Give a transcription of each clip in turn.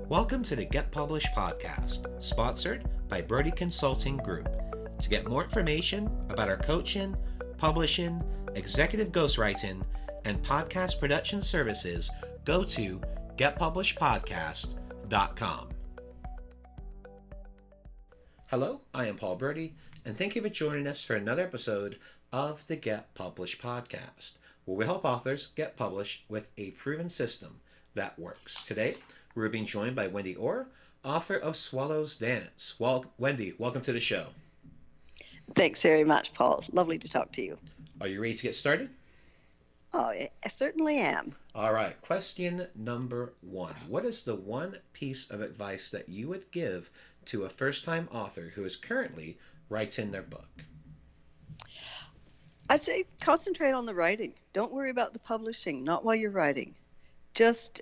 Welcome to the Get Published podcast, sponsored by Brodie Consulting Group. To get more information about our coaching, publishing, executive ghostwriting, and podcast production services, go to getpublishedpodcast.com. Hello, I am Paul Brodie, and thank you for joining us for another episode of the Get Published podcast, where we help authors get published with a proven system that works. Today, we're being joined by Wendy Orr, author of Swallow's Dance. Well, Wendy, welcome to the show. Thanks very much, Paul. Lovely to talk to you. Are you ready to get started? Oh, I certainly am. All right. Question number 1. What is the one piece of advice that you would give to a first-time author who is currently writing their book? I'd say concentrate on the writing. Don't worry about the publishing, not while you're writing. Just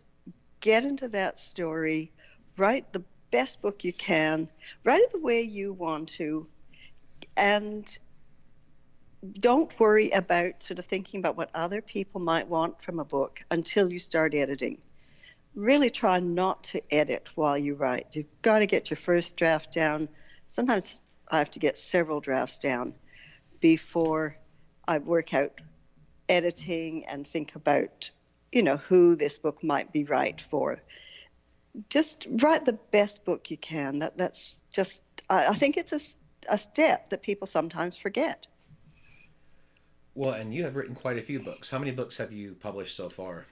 get into that story, write the best book you can, write it the way you want to, and don't worry about sort of thinking about what other people might want from a book until you start editing. Really try not to edit while you write. You've got to get your first draft down. Sometimes I have to get several drafts down before I work out editing and think about, who this book might be right for. Just write the best book you can. That's just, I think it's a step that people sometimes forget. Well, and you have written quite a few books. How many books have you published so far?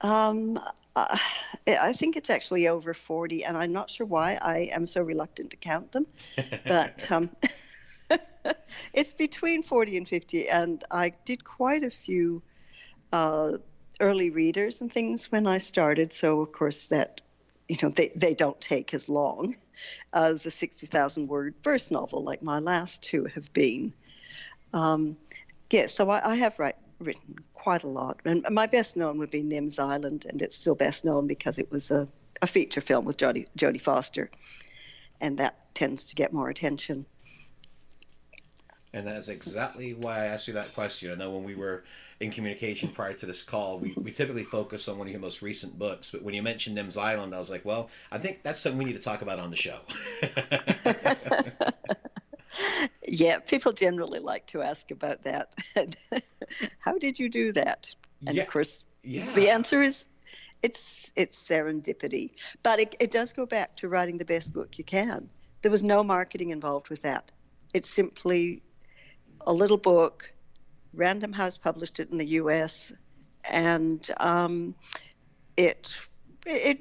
I think it's actually over 40, and I'm not sure why I am so reluctant to count them. But it's between 40 and 50, and I did quite a few early readers and things when I started. So, of course, that they don't take as long as a 60,000 word verse novel like my last two have been. So I have written quite a lot. And my best known would be Nims Island, and it's still best known because it was a feature film with Jodie Foster, and that tends to get more attention. And that's exactly why I asked you that question. I know when we were in communication prior to this call, we typically focus on one of your most recent books. But when you mentioned Nims Island, I was like, well, I think that's something we need to talk about on the show. Yeah, people generally like to ask about that. How did you do that? And of course, the answer is it's serendipity. But it does go back to writing the best book you can. There was no marketing involved with that. It's simply a little book. Random House published it in the U.S., and it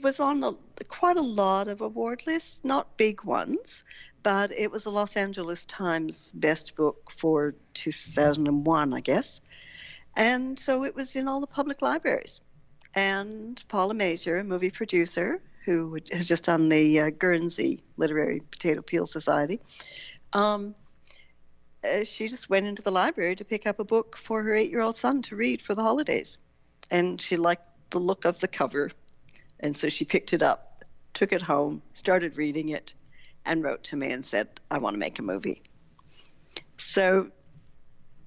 was on quite a lot of award lists, not big ones, but it was a Los Angeles Times best book for 2001, I guess. And so it was in all the public libraries. And Paula Mazur, a movie producer who has just done the Guernsey Literary Potato Peel Society, she just went into the library to pick up a book for her 8-year-old son to read for the holidays. And she liked the look of the cover. And so she picked it up, took it home, started reading it, and wrote to me and said, I want to make a movie. So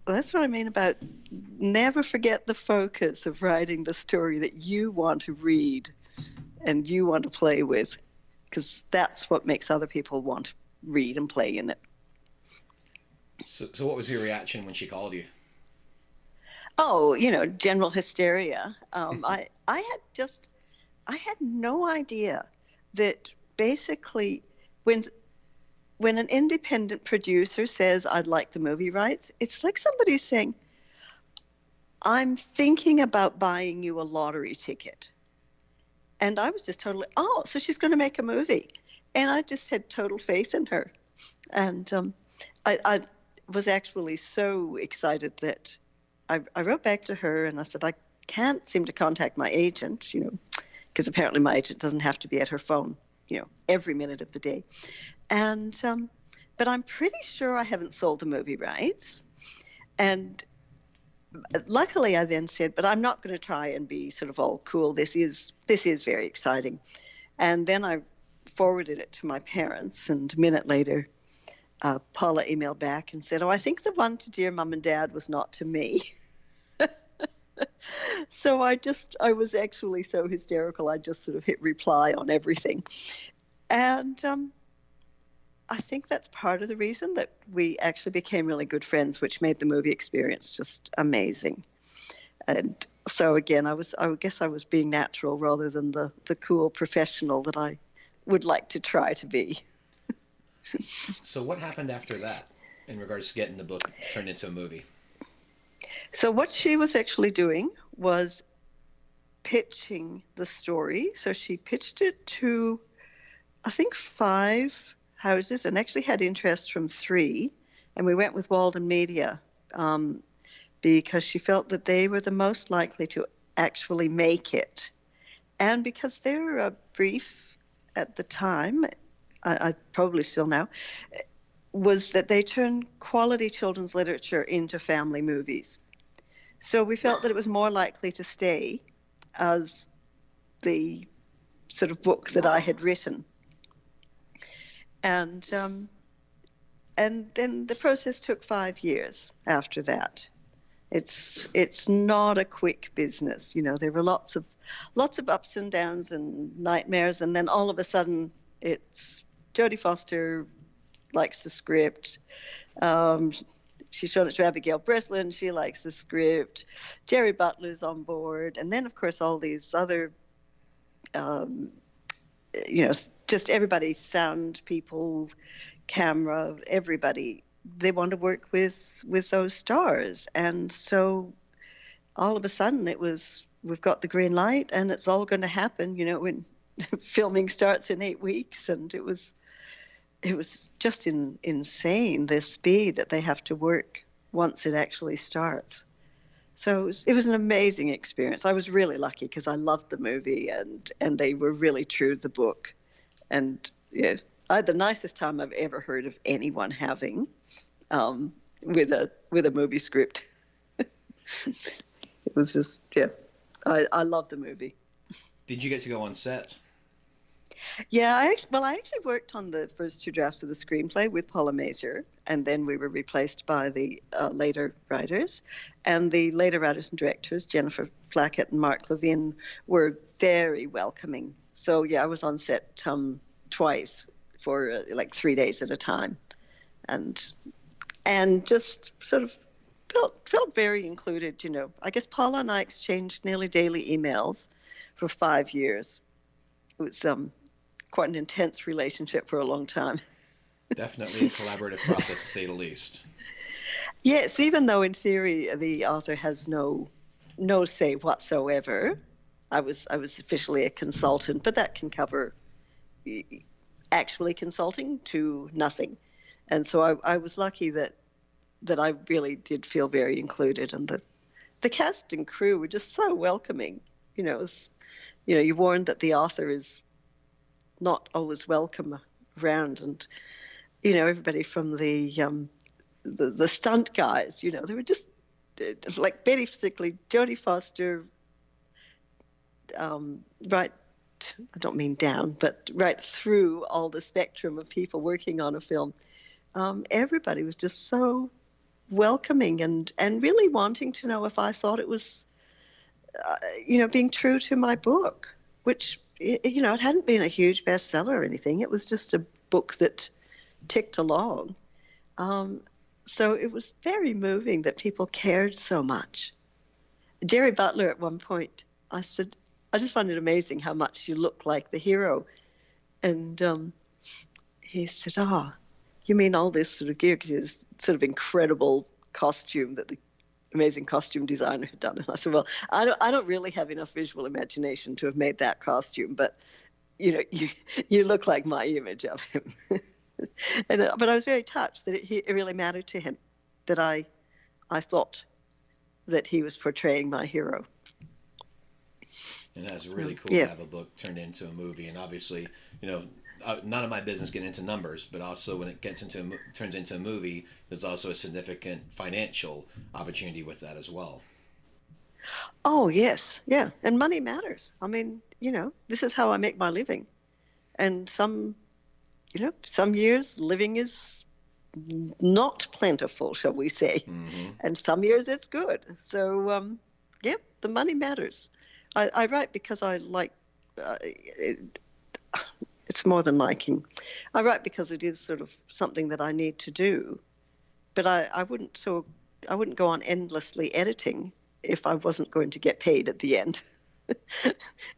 that's what I mean about never forget the focus of writing the story that you want to read and you want to play with, because that's what makes other people want to read and play in it. So what was your reaction when she called you? Oh, general hysteria. I had no idea that basically when an independent producer says, I'd like the movie rights, it's like somebody saying, I'm thinking about buying you a lottery ticket. And I was just totally, so she's going to make a movie. And I just had total faith in her. And I was actually so excited that I wrote back to her and I said, I can't seem to contact my agent, because apparently my agent doesn't have to be at her phone, every minute of the day. And but I'm pretty sure I haven't sold the movie rights. And luckily I then said, but I'm not going to try and be sort of all cool. This is very exciting. And then I forwarded it to my parents, and a minute later, Paula emailed back and said, I think the one to Dear Mum and Dad was not to me. So I was actually so hysterical. I just sort of hit reply on everything. And I think that's part of the reason that we actually became really good friends, which made the movie experience just amazing. And so again, I guess I was being natural rather than the cool professional that I would like to try to be. So what happened after that in regards to getting the book turned into a movie? So what she was actually doing was pitching the story. So she pitched it to, I think, 5 houses, and actually had interest from 3. And we went with Walden Media because she felt that they were the most likely to actually make it. And because their brief at the time, I probably still now, was that they turn quality children's literature into family movies. So we felt that it was more likely to stay as the sort of book that I had written. And then the process took 5 years after that. It's not a quick business. You know, there were lots of ups and downs and nightmares, and then all of a sudden it's Jodie Foster likes the script. She showed it to Abigail Breslin. She likes the script. Jerry Butler's on board. And then, of course, all these other, just everybody, sound people, camera, everybody, they want to work with those stars. And so all of a sudden it was, we've got the green light and it's all going to happen, when filming starts in 8 weeks. And it was just insane, the speed that they have to work once it actually starts. So it was an amazing experience. I was really lucky because I loved the movie and they were really true to the book. And yeah, I had the nicest time I've ever heard of anyone having with a movie script. It was just, yeah, I love the movie. Did you get to go on set? Yeah, I actually worked on the first 2 drafts of the screenplay with Paula Mazer, and then we were replaced by the later writers. And the later writers and directors, Jennifer Flackett and Mark Levin, were very welcoming. So yeah, I was on set twice for like 3 days at a time, and just sort of felt very included. I guess Paula and I exchanged nearly daily emails for 5 years. It was quite an intense relationship for a long time. Definitely a collaborative process, to say the least. Yes, even though in theory the author has no say whatsoever. I was officially a consultant, but that can cover actually consulting to nothing. And so I was lucky that I really did feel very included, and the cast and crew were just so welcoming. You're warned that the author is not always welcome around, and everybody from the stunt guys, they were just like basically Jodie Foster, right, I don't mean down, but right through all the spectrum of people working on a film. Everybody was just so welcoming and really wanting to know if I thought it was, being true to my book, which, it hadn't been a huge bestseller or anything. It was just a book that ticked along. So it was very moving that people cared so much. Jerry Butler, at one point, I said, I just find it amazing how much you look like the hero. And he said, you mean all this sort of gear? Because it was sort of incredible costume that the amazing costume designer had done. And I said, well, I don't really have enough visual imagination to have made that costume, but you look like my image of him. But I was very touched that it really mattered to him that I thought that he was portraying my hero. And that's really cool to have a book turned into a movie. And obviously, none of my business getting into numbers, but also when it turns into a movie, there's also a significant financial opportunity with that as well. Oh, yes. Yeah. And money matters. I mean, this is how I make my living. And some years living is not plentiful, shall we say. Mm-hmm. And some years it's good. So, the money matters. I write because I like it's more than liking. I write because it is sort of something that I need to do. But I wouldn't go on endlessly editing if I wasn't going to get paid at the end.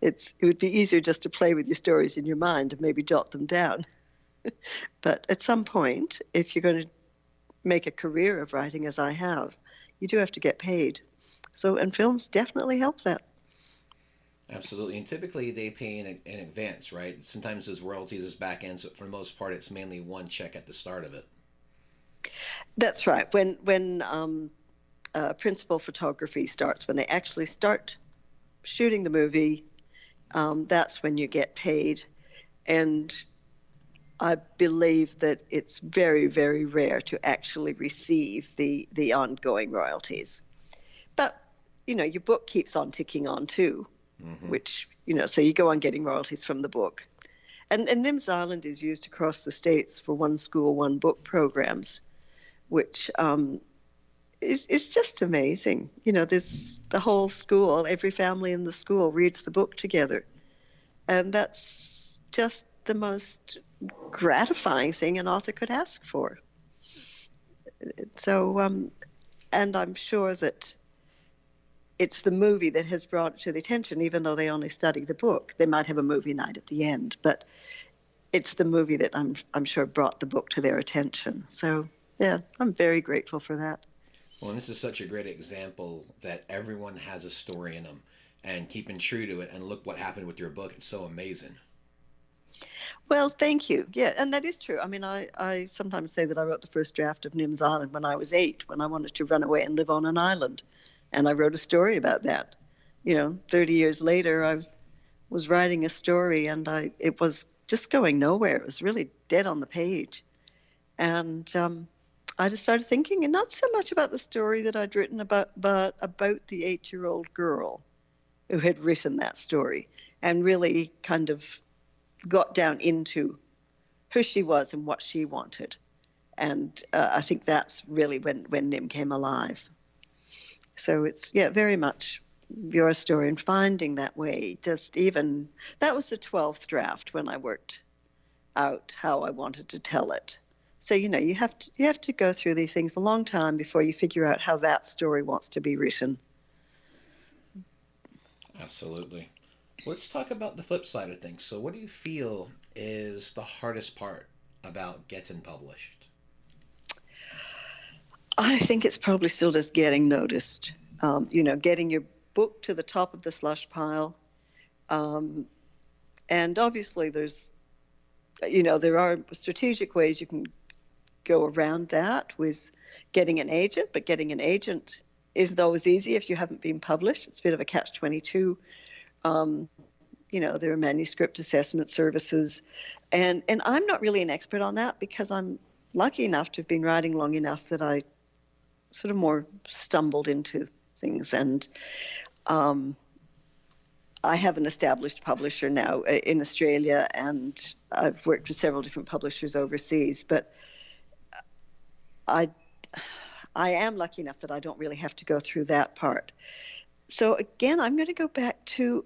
It would be easier just to play with your stories in your mind and maybe jot them down. But at some point, if you're going to make a career of writing, as I have, you do have to get paid. So, and films definitely help that. Absolutely, and typically they pay in advance, right? Sometimes there's royalties as back ends, but for the most part, it's mainly one check at the start of it. That's right. When principal photography starts, when they actually start shooting the movie, that's when you get paid. And I believe that it's very, very rare to actually receive the ongoing royalties. But, your book keeps on ticking on too, which, so you go on getting royalties from the book. And Nims Island is used across the States for one school, one book programs, which is just amazing. There's the whole school, every family in the school reads the book together. And that's just the most gratifying thing an author could ask for. So, and I'm sure that it's the movie that has brought it to the attention, even though they only study the book. They might have a movie night at the end, but it's the movie that I'm sure brought the book to their attention. So, yeah, I'm very grateful for that. Well, and this is such a great example that everyone has a story in them, and keeping true to it. And look what happened with your book. It's so amazing. Well, thank you. Yeah, and that is true. I mean, I sometimes say that I wrote the first draft of Nims Island when I was 8, when I wanted to run away and live on an island. And I wrote a story about that. 30 years later, I was writing a story, and it was just going nowhere. It was really dead on the page. And I just started thinking, and not so much about the story that I'd written about, but about the 8-year-old girl who had written that story, and really kind of got down into who she was and what she wanted. And I think that's really when Nim came alive. So it's, very much your story, and finding that way. That was the 12th draft when I worked out how I wanted to tell it. So, you have to go through these things a long time before you figure out how that story wants to be written. Absolutely. Let's talk about the flip side of things. So what do you feel is the hardest part about getting published? I think it's probably still just getting noticed. Getting your book to the top of the slush pile. And obviously there are strategic ways you can go around that with getting an agent, but getting an agent isn't always easy if you haven't been published. It's a bit of a catch-22. There are manuscript assessment services, and I'm not really an expert on that because I'm lucky enough to have been writing long enough that I sort of more stumbled into things. And I have an established publisher now in Australia, and I've worked with several different publishers overseas, but I am lucky enough that I don't really have to go through that part. So again, I'm going to go back to,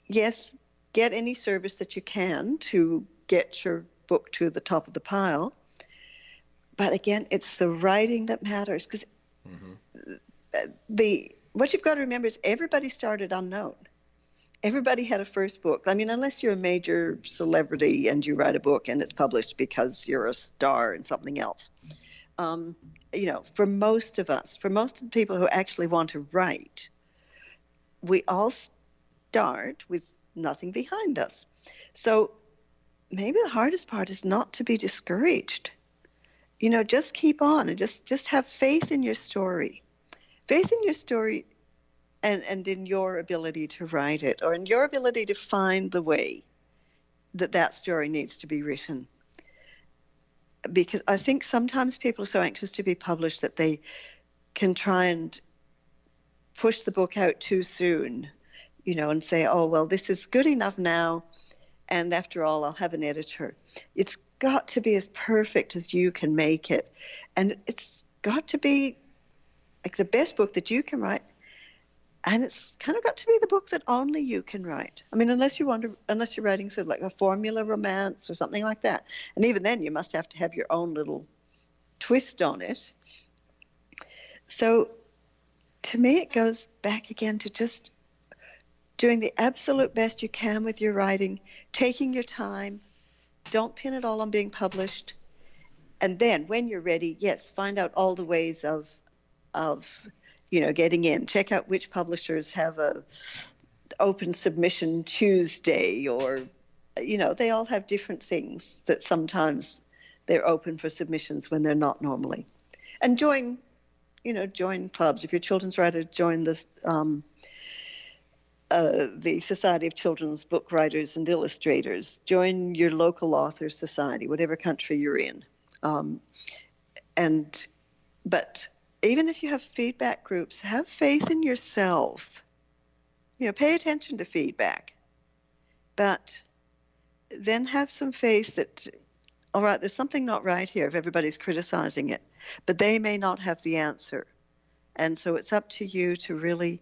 yes, get any service that you can to get your book to the top of the pile. But again, it's the writing that matters, because what you've got to remember is everybody started unknown. Everybody had a first book. I mean, unless you're a major celebrity and you write a book and it's published because you're a star in something else. For most of us, for most of the people who actually want to write, we all start with nothing behind us. So maybe the hardest part is not to be discouraged. Just keep on and just have faith in your story. Faith in your story and in your ability to write it, or in your ability to find the way that story needs to be written. Because I think sometimes people are so anxious to be published that they can try and push the book out too soon, and say, oh, well, this is good enough now, and after all, I'll have an editor. It's got to be as perfect as you can make it. And it's got to be like the best book that you can write. And it's kind of got to be the book that only you can write. I mean, unless you're writing sort of like a formula romance or something like that. And even then, you must have to have your own little twist on it. So to me, it goes back again to just doing the absolute best you can with your writing, taking your time. Don't pin it all on being published. And then when you're ready, yes, find out all the ways of getting in. Check out which publishers have a open submission Tuesday, or, they all have different things that sometimes they're open for submissions when they're not normally. And join clubs. If you're a children's writer, join the Society of Children's Book Writers and Illustrators. Join your local author society, whatever country you're in. But even if you have feedback groups, have faith in yourself. Pay attention to feedback, but then have some faith that, all right, there's something not right here if everybody's criticizing it, but they may not have the answer. And so it's up to you to really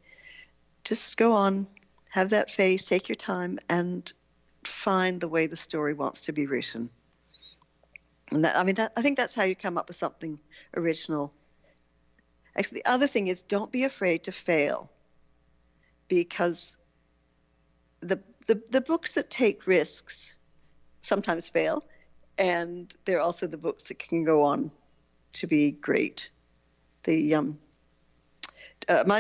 just go on, have that faith, take your time, and find the way the story wants to be written. And I think that's how you come up with something original. Actually, the other thing is, don't be afraid to fail, because the books that take risks sometimes fail, and they're also the books that can go on to be great. My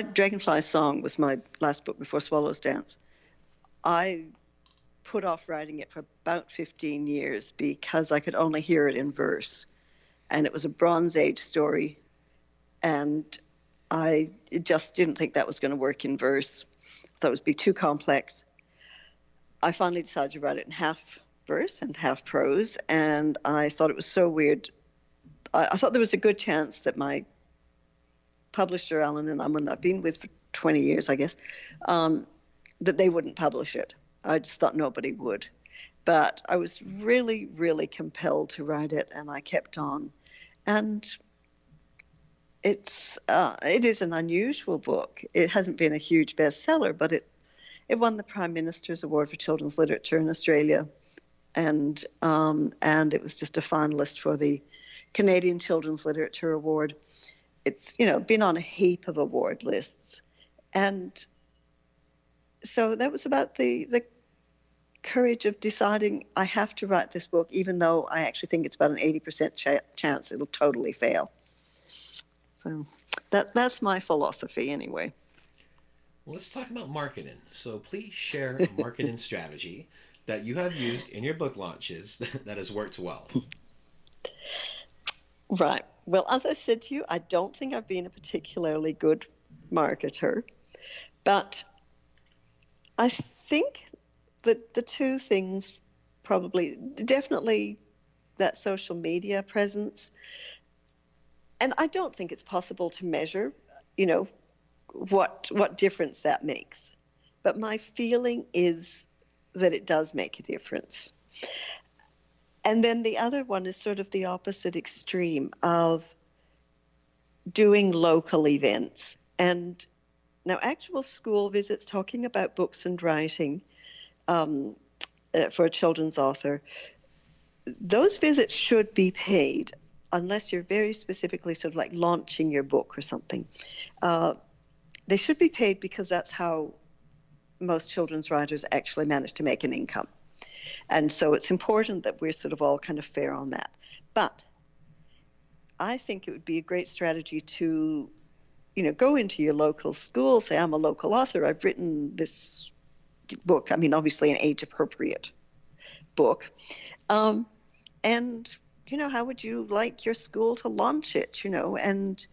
Dragonfly Song was my last book before Swallows Dance. I put off writing it for about 15 years because I could only hear it in verse, and it was a Bronze Age story, and I just didn't think that was going to work in verse. I thought it would be too complex. I finally decided to write it in half verse and half prose, and I thought it was so weird. I thought there was a good chance that my publisher, Alan and Unwin, I've been with for 20 years, I guess, that they wouldn't publish it. I just thought nobody would. But I was really, really compelled to write it, and I kept on. And it is an unusual book. It hasn't been a huge bestseller, but it won the Prime Minister's Award for Children's Literature in Australia, and it was just a finalist for the Canadian Children's Literature Award. It's been on a heap of award lists, and so that was about the courage of deciding I have to write this book, even though I actually think it's about an 80% chance it'll totally fail. So that's my philosophy anyway. Well, let's talk about marketing. So please share a marketing strategy that you have used in your book launches that has worked well. Right. Well, as I said to you, I don't think I've been a particularly good marketer, but I think that the two things definitely that social media presence, and I don't think it's possible to measure, what difference that makes. But my feeling is that it does make a difference. And then the other one is sort of the opposite extreme of doing local events. And now actual school visits, talking about books and writing for a children's author, those visits should be paid unless you're very specifically sort of like launching your book or something. They should be paid because that's how most children's writers actually manage to make an income. And so it's important that we're sort of all kind of fair on that. But I think it would be a great strategy to, go into your local school, say, I'm a local author, I've written this book, obviously an age-appropriate book. And, how would you like your school to launch it, and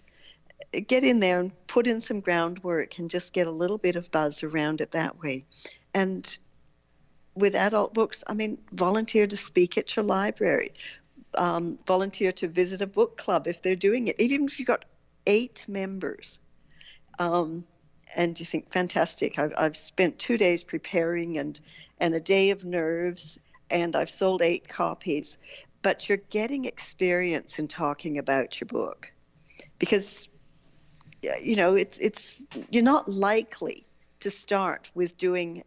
get in there and put in some groundwork and just get a little bit of buzz around it that way. And with adult books, volunteer to speak at your library, volunteer to visit a book club if they're doing it, even if you've got 8 members. And you think, fantastic, I've spent 2 days preparing and a day of nerves, and I've sold 8 copies. But you're getting experience in talking about your book. Because you know, it's you're not likely to start with doing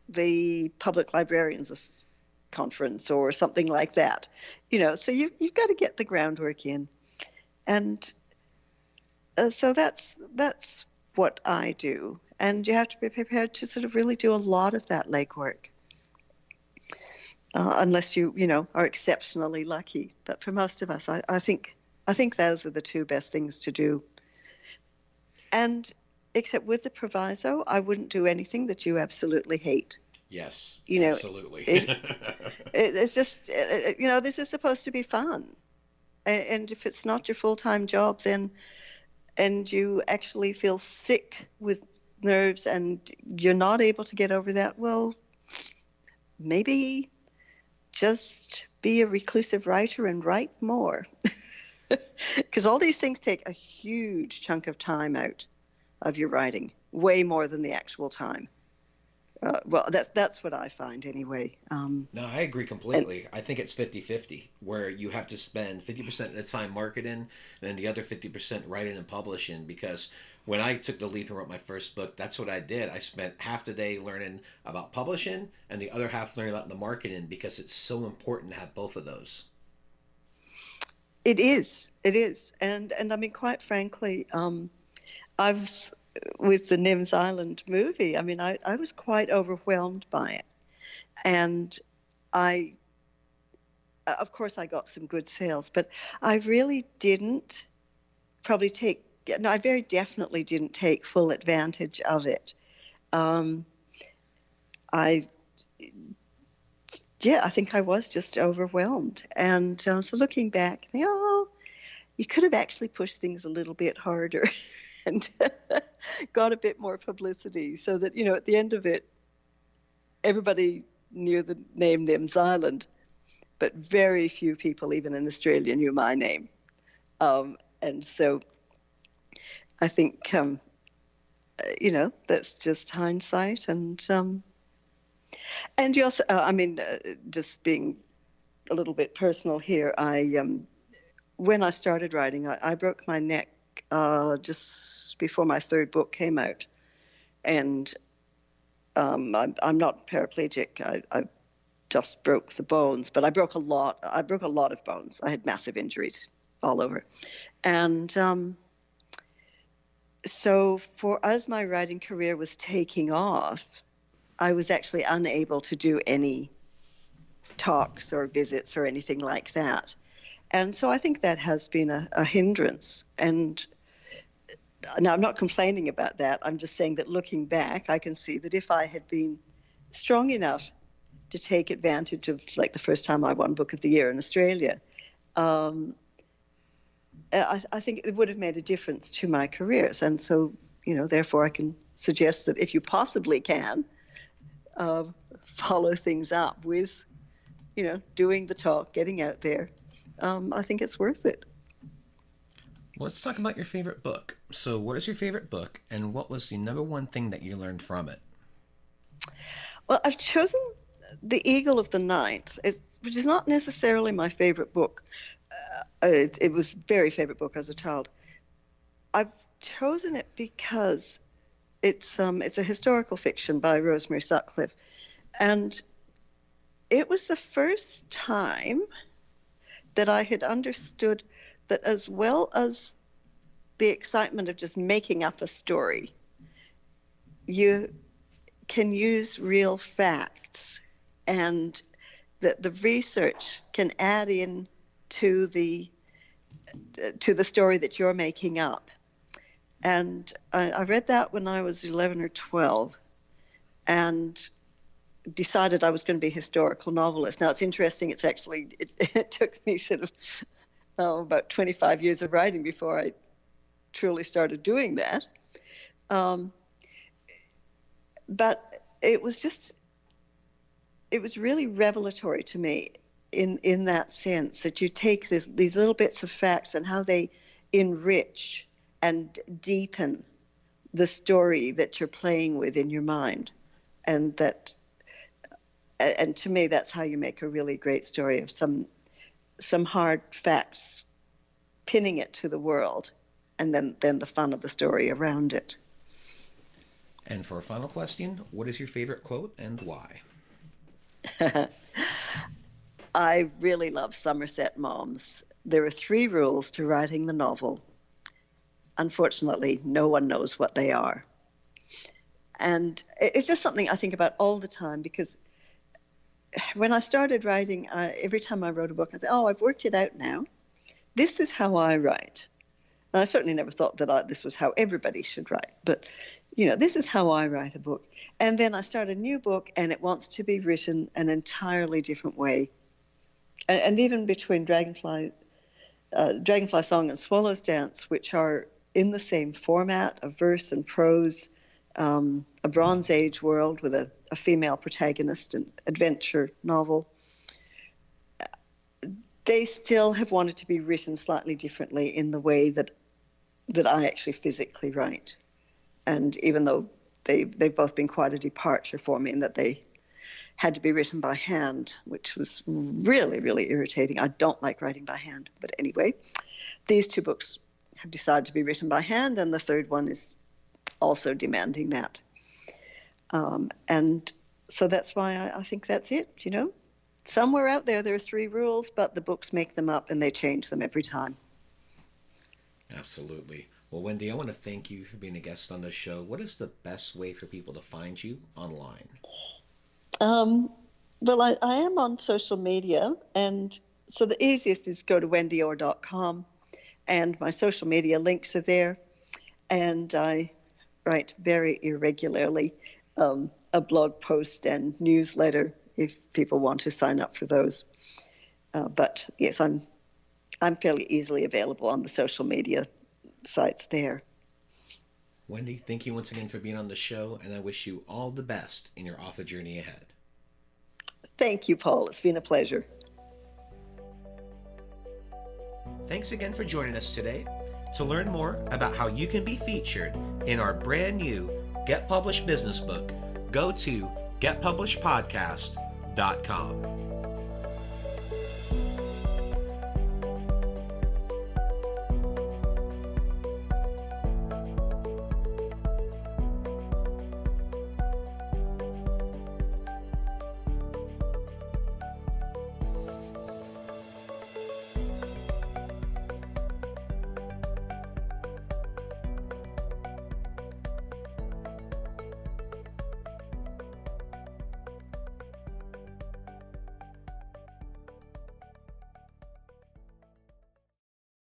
the public librarians conference or something like that, you know. So you've got to get the groundwork in, and so that's what I do, and you have to be prepared to sort of really do a lot of that legwork, unless you know are exceptionally lucky. But for most of us, I think those are the two best things to do. And except with the proviso, I wouldn't do anything that you absolutely hate. Yes, You know, absolutely. it's just, you know, this is supposed to be fun. And if it's not your full-time job, then, and you actually feel sick with nerves and you're not able to get over that, well, maybe just be a reclusive writer and write more. Because all these things take a huge chunk of time out of your writing, way more than the actual time. Well, that's what I find anyway. No, I agree completely. I think it's 50-50, where you have to spend 50% of the time marketing and then the other 50% writing and publishing. Because when I took the leap and wrote my first book, that's what I did. I spent half the day learning about publishing and the other half learning about the marketing, because it's so important to have both of those. It is, and I mean, quite frankly, I was with the Nims Island movie. I mean, I was quite overwhelmed by it, and I, of course, I got some good sales, but I really didn't probably take. No, I very definitely didn't take full advantage of it. Um, I Yeah, I think I was just overwhelmed. And so looking back, oh, you could have actually pushed things a little bit harder and got a bit more publicity so that, you know, at the end of it, everybody knew the name Nims Island, but very few people, even in Australia, knew my name. And so I think, you know, that's just hindsight. And you also, I mean, just being a little bit personal here, when I started writing, I broke my neck just before my third book came out, and I'm not paraplegic. I just broke the bones, but I broke a lot. I broke a lot of bones. I had massive injuries all over, and so as my writing career was taking off, I was actually unable to do any talks or visits or anything like that. And so I think that has been a hindrance. And now I'm not complaining about that. I'm just saying that looking back, I can see that if I had been strong enough to take advantage of, like, the first time I won Book of the Year in Australia, I think it would have made a difference to my careers. And so, you know, therefore I can suggest that if you possibly can, follow things up with, you know, doing the talk, getting out there. I think it's worth it. Well, let's talk about your favorite book. So, what is your favorite book, and what was the number one thing that you learned from it? Well, I've chosen The Eagle of the Ninth, which is not necessarily my favorite book. It was a very favorite book as a child. I've chosen it because it's a historical fiction by Rosemary Sutcliffe, and it was the first time that I had understood that, as well as the excitement of just making up a story, you can use real facts, and that the research can add in to the story that you're making up. And I read that when I was 11 or 12 and decided I was going to be a historical novelist. Now, it's interesting. It's actually, it took me sort of about 25 years of writing before I truly started doing that. But it was really revelatory to me in that sense, that you take these little bits of facts and how they enrich and deepen the story that you're playing with in your mind. And to me, that's how you make a really great story, of some hard facts, pinning it to the world, and then the fun of the story around it. And for a final question, what is your favorite quote and why? I really love Somerset Maugham's. There are 3 rules to writing the novel. Unfortunately, no one knows what they are. And it's just something I think about all the time, because when I started writing, every time I wrote a book, I thought, oh, I've worked it out now. This is how I write. And I certainly never thought that this was how everybody should write. But, this is how I write a book. And then I start a new book, and it wants to be written an entirely different way. And even between Dragonfly Song and Swallow's Dance, which are in the same format of verse and prose, a Bronze Age world with a female protagonist, an adventure novel, they still have wanted to be written slightly differently in the way that I actually physically write. And even though they've both been quite a departure for me in that they had to be written by hand, which was really, really irritating. I don't like writing by hand. But anyway, these 2 books have decided to be written by hand, and the 3rd one is also demanding that. And so that's why I think that's it, Somewhere out there are 3 rules, but the books make them up and they change them every time. Absolutely. Well, Wendy, I want to thank you for being a guest on the show. What is the best way for people to find you online? Well, I am on social media, and so the easiest is go to wendyorr.com, and my social media links are there. And I write very irregularly a blog post and newsletter if people want to sign up for those. But yes, I'm fairly easily available on the social media sites there. Wendy, thank you once again for being on the show, and I wish you all the best in your author journey ahead. Thank you, Paul. It's been a pleasure. Thanks again for joining us today. To learn more about how you can be featured in our brand new Get Published business book, go to getpublishedpodcast.com.